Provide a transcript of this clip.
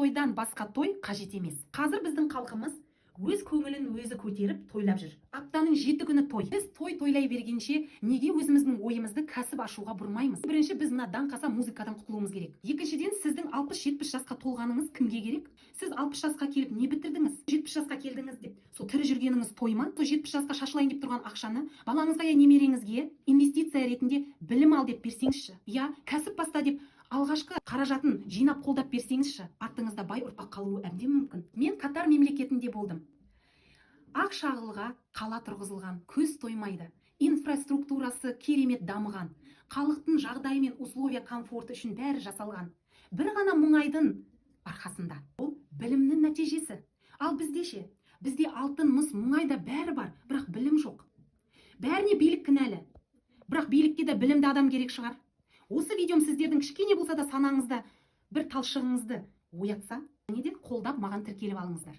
тойдан басқа той қажет емес. Қазір біздің халқымыз өз көңілін өзі көтеріп тойлап жүр. Аптаның 7 күні той. Біз тойлай бергенше неге өзіміздің ойымызды кәсіп ашуға бұрмаймыз? Бірінші, біз мына даңқаса музыкадан құтылуымыз керек. Екіншіден, сіздің 60-70 жасқа толғаныңыз кімге керек? Сіз 60 жасқа келіп не бітірдіңіз? 70 жасқа келдіңіз деп, сол тірі жүргеніңіз той ма? Сол 70 жасқа шашылайын деп тұрған ақшаны балаңызға я немереңізге инвестиция ретінде білім ал деп берсеңізші, я кәсіп баста деп алғашқы қаражатын жинап қолдап берсеңізші, артыңызда бай ұрпақ қалуы әбден мүмкін. Мен Катар мемлекетінде болдым. Ақ шағылға қала тұрғызылған, көз тоймайды. Инфраструктурасы керемет дамыған. Халықтың жағдайы мен условия комфорты үшін бәрі жасалған. Бір ғана мұңайдың арқасында. Ол білімнің нәтижесі. Ал бізде ше? Бізде алтын, мыс, мұңайда бәрі бар, бірақ білім жоқ. Бәріне билік кінәлі. Бірақ билікке де білімді адам керек шығар. Осы видеом сіздердің кішкене болса да санаңызда бір талшығыңызды оятса, неден қолдап маған тіркеліп алыңыздар.